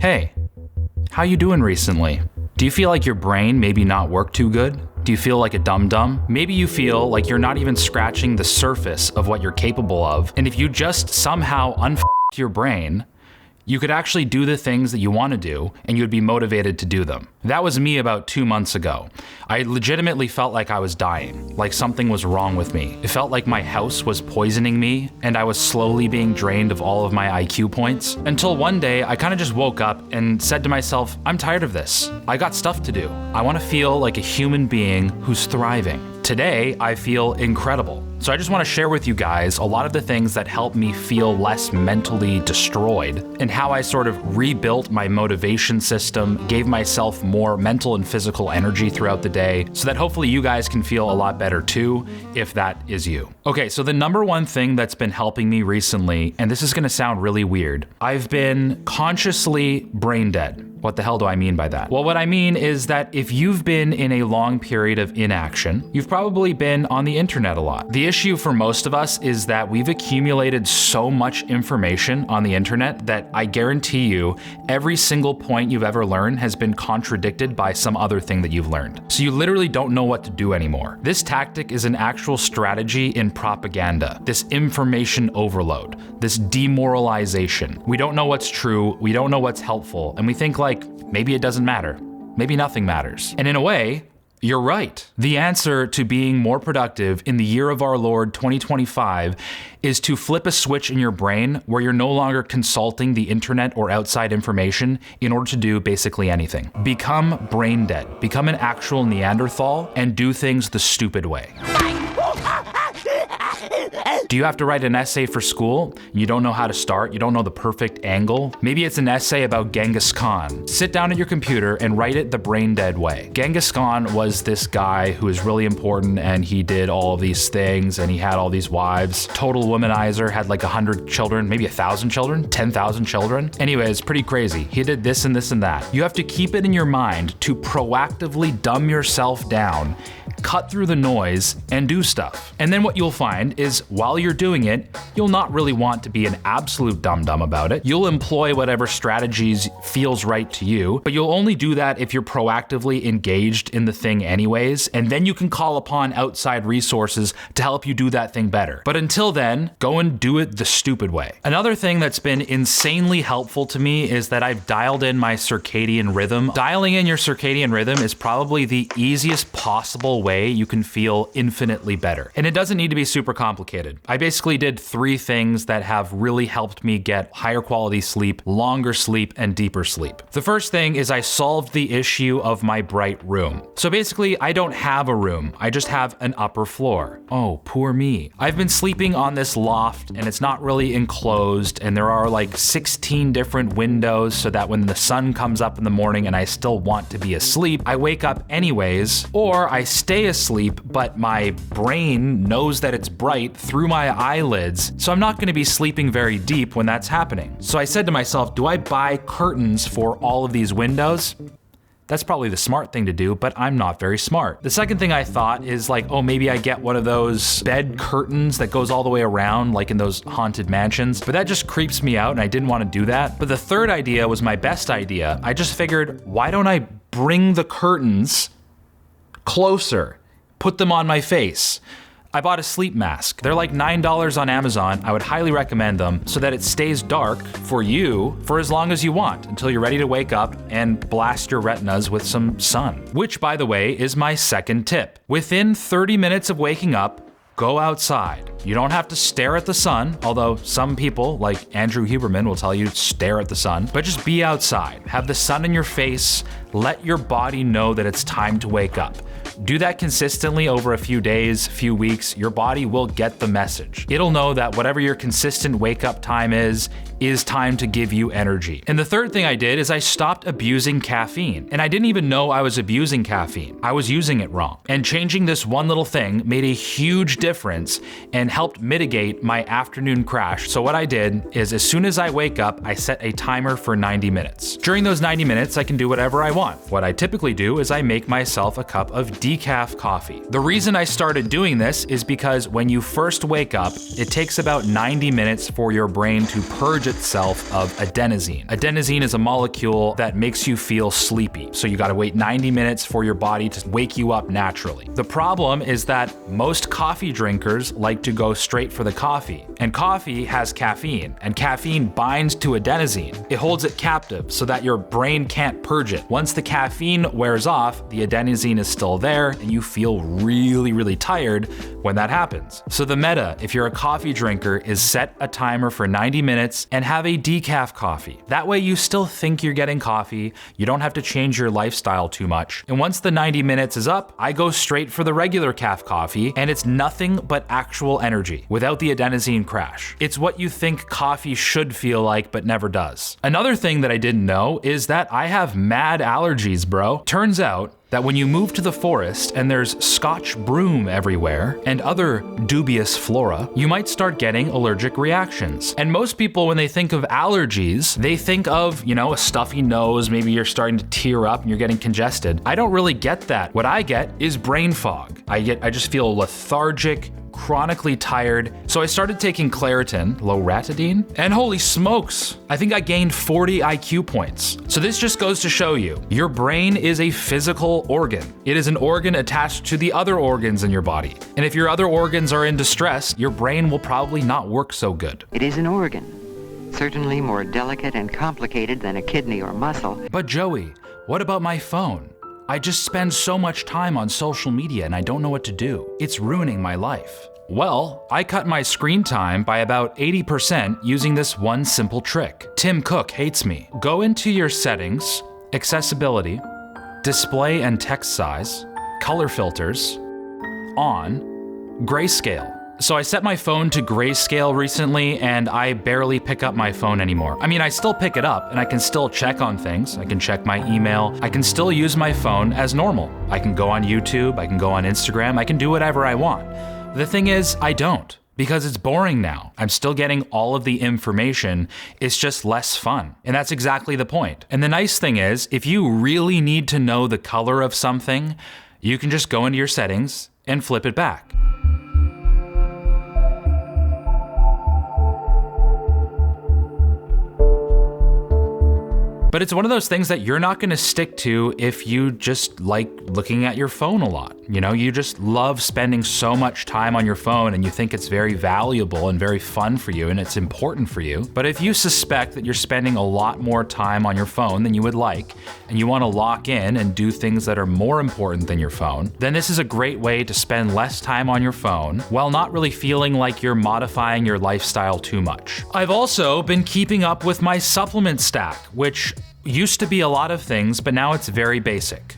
Hey, how you doing recently? Do you feel like your brain maybe not worked too good? Do you feel like a dum-dum? Maybe you feel like you're not even scratching the surface of what you're capable of, and if you just somehow your brain, you could actually do the things that you want to do, and you'd be motivated to do them. That was me about 2 months ago. I legitimately felt like I was dying, like something was wrong with me. It felt like my house was poisoning me, and I was slowly being drained of all of my IQ points. Until one day, I kind of just woke up and said to myself, I'm tired of this. I got stuff to do. I want to feel like a human being who's thriving. Today, I feel incredible. So I just want to share with you guys a lot of the things that helped me feel less mentally destroyed and how I sort of rebuilt my motivation system, gave myself more mental and physical energy throughout the day so that hopefully you guys can feel a lot better too, if that is you. Okay, so the number one thing that's been helping me recently, and this is going to sound really weird, I've been consciously brain dead. What the hell do I mean by that? Well, what I mean is that if you've been in a long period of inaction, you've probably been on the internet a lot. The issue for most of us is that we've accumulated so much information on the internet that I guarantee you every single point you've ever learned has been contradicted by some other thing that you've learned. So you literally don't know what to do anymore. This tactic is an actual strategy in propaganda, this information overload, this demoralization. We don't know what's true, we don't know what's helpful, and we think like, maybe it doesn't matter. Maybe nothing matters. And in a way, you're right. The answer to being more productive in the year of our Lord 2025 is to flip a switch in your brain where you're no longer consulting the internet or outside information in order to do basically anything. Become brain dead. Become an actual Neanderthal and do things the stupid way. Do you have to write an essay for school? You don't know how to start, you don't know the perfect angle? Maybe it's an essay about Genghis Khan. Sit down at your computer and write it the brain dead way. Genghis Khan was this guy who was really important and he did all of these things and he had all these wives. Total womanizer, had like 100 children, maybe 1,000 children, 10,000 children. Anyways, pretty crazy. He did this and this and that. You have to keep it in your mind to proactively dumb yourself down, cut through the noise, and do stuff. And then what you'll find is while you're doing it, you'll not really want to be an absolute dum-dum about it. You'll employ whatever strategies feels right to you, but you'll only do that if you're proactively engaged in the thing anyways, and then you can call upon outside resources to help you do that thing better. But until then, go and do it the stupid way. Another thing that's been insanely helpful to me is that I've dialed in my circadian rhythm. Dialing in your circadian rhythm is probably the easiest possible way you can feel infinitely better. And it doesn't need to be super complicated. I basically did 3 things that have really helped me get higher quality sleep, longer sleep, and deeper sleep. The first thing is I solved the issue of my bright room. So basically, I don't have a room. I just have an upper floor. Oh, poor me. I've been sleeping on this loft and it's not really enclosed and there are like 16 different windows so that when the sun comes up in the morning and I still want to be asleep, I wake up anyways, or I stay asleep, but my brain knows that it's bright through my eyelids, so I'm not gonna be sleeping very deep when that's happening. So I said to myself, do I buy curtains for all of these windows? That's probably the smart thing to do, but I'm not very smart. The second thing I thought is like, oh, maybe I get one of those bed curtains that goes all the way around, like in those haunted mansions, but that just creeps me out and I didn't want to do that. But the third idea was my best idea. I just figured, why don't I bring the curtains closer, put them on my face? I bought a sleep mask. They're like $9 on Amazon. I would highly recommend them so that it stays dark for you for as long as you want until you're ready to wake up and blast your retinas with some sun. Which, by the way, is my second tip. Within 30 minutes of waking up, go outside. You don't have to stare at the sun, although some people, like Andrew Huberman, will tell you to stare at the sun, but just be outside. Have the sun in your face. Let your body know that it's time to wake up. Do that consistently over a few days, few weeks, your body will get the message. It'll know that whatever your consistent wake up time is time to give you energy. And the third thing I did is I stopped abusing caffeine. And I didn't even know I was abusing caffeine. I was using it wrong. And changing this one little thing made a huge difference and helped mitigate my afternoon crash. So what I did is as soon as I wake up, I set a timer for 90 minutes. During those 90 minutes, I can do whatever I want. What I typically do is I make myself a cup of decaf coffee. The reason I started doing this is because when you first wake up, it takes about 90 minutes for your brain to purge itself of adenosine. Adenosine is a molecule that makes you feel sleepy, so you gotta wait 90 minutes for your body to wake you up naturally. The problem is that most coffee drinkers like to go straight for the coffee, and coffee has caffeine, and caffeine binds to adenosine. It holds it captive so that your brain can't purge it. Once the caffeine wears off, the adenosine is still there, and you feel really, really tired when that happens. So the meta, if you're a coffee drinker, is set a timer for 90 minutes and have a decaf coffee. That way you still think you're getting coffee, you don't have to change your lifestyle too much. And once the 90 minutes is up, I go straight for the regular caf coffee, and it's nothing but actual energy without the adenosine crash. It's what you think coffee should feel like but never does. Another thing that I didn't know is that I have mad allergies, bro. Turns out that when you move to the forest and there's Scotch broom everywhere and other dubious flora, you might start getting allergic reactions. And most people, when they think of allergies, they think of, a stuffy nose, maybe you're starting to tear up and you're getting congested. I don't really get that. What I get is brain fog. I just feel lethargic, chronically tired. So I started taking Claritin, loratadine, and holy smokes, I think I gained 40 IQ points. So this just goes to show you, your brain is a physical organ. It is an organ attached to the other organs in your body. And if your other organs are in distress, your brain will probably not work so good. It is an organ, certainly more delicate and complicated than a kidney or muscle. But Joey, what about my phone? I just spend so much time on social media and I don't know what to do. It's ruining my life. Well, I cut my screen time by about 80% using this one simple trick. Tim Cook hates me. Go into your settings, accessibility, display and text size, color filters, on, grayscale. So I set my phone to grayscale recently and I barely pick up my phone anymore. I mean, I still pick it up and I can still check on things. I can check my email. I can still use my phone as normal. I can go on YouTube, I can go on Instagram, I can do whatever I want. The thing is, I don't, because it's boring now. I'm still getting all of the information, it's just less fun. And that's exactly the point. And the nice thing is, if you really need to know the color of something, you can just go into your settings and flip it back. But it's one of those things that you're not gonna stick to if you just like looking at your phone a lot. You just love spending so much time on your phone and you think it's very valuable and very fun for you and it's important for you. But if you suspect that you're spending a lot more time on your phone than you would like, and you wanna lock in and do things that are more important than your phone, then this is a great way to spend less time on your phone while not really feeling like you're modifying your lifestyle too much. I've also been keeping up with my supplement stack, which used to be a lot of things, but now it's very basic.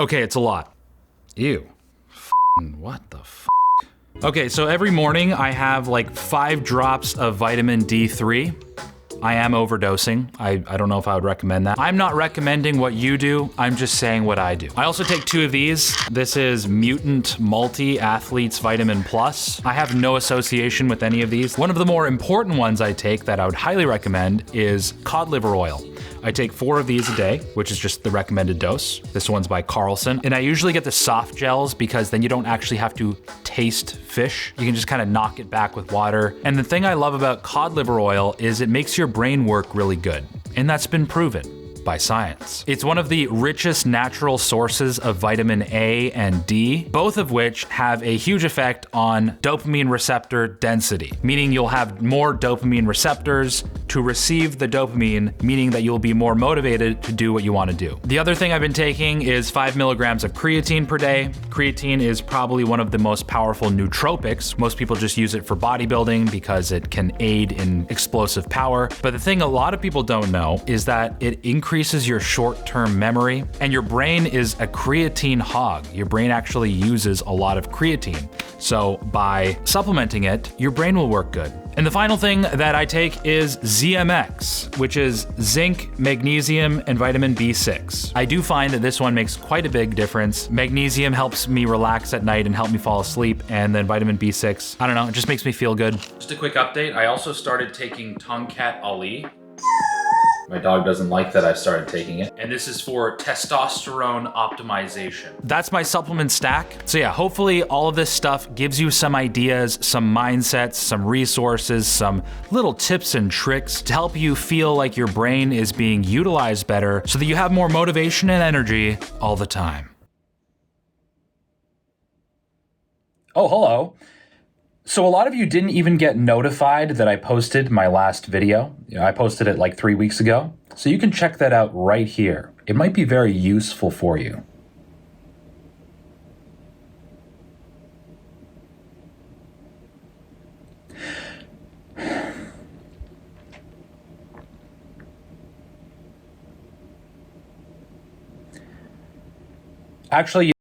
Okay, it's a lot. Ew. What the f? Okay, so every morning I have like 5 drops of vitamin D3. I am overdosing. I don't know if I would recommend that. I'm not recommending what you do, I'm just saying what I do. I also take 2 of these. This is Mutant Multi-Athletes Vitamin Plus. I have no association with any of these. One of the more important ones I take that I would highly recommend is cod liver oil. I take 4 of these a day, which is just the recommended dose. This one's by Carlson. And I usually get the soft gels because then you don't actually have to taste fish. You can just kind of knock it back with water. And the thing I love about cod liver oil is it makes your brain work really good. And that's been proven by science. It's one of the richest natural sources of vitamin A and D, both of which have a huge effect on dopamine receptor density, meaning you'll have more dopamine receptors to receive the dopamine, meaning that you'll be more motivated to do what you want to do. The other thing I've been taking is 5 milligrams of creatine per day. Creatine is probably one of the most powerful nootropics. Most people just use it for bodybuilding because it can aid in explosive power. But the thing a lot of people don't know is that it increases your short-term memory, and your brain is a creatine hog. Your brain actually uses a lot of creatine. So by supplementing it, your brain will work good. And the final thing that I take is ZMX, which is zinc, magnesium, and vitamin B6. I do find that this one makes quite a big difference. Magnesium helps me relax at night and help me fall asleep, and then vitamin B6, I don't know, it just makes me feel good. Just a quick update, I also started taking Tongkat Ali. My dog doesn't like that I started taking it. And this is for testosterone optimization. That's my supplement stack. So yeah, hopefully all of this stuff gives you some ideas, some mindsets, some resources, some little tips and tricks to help you feel like your brain is being utilized better so that you have more motivation and energy all the time. Oh, hello. So a lot of you didn't even get notified that I posted my last video. I posted it like 3 weeks ago. So you can check that out right here. It might be very useful for you. Actually,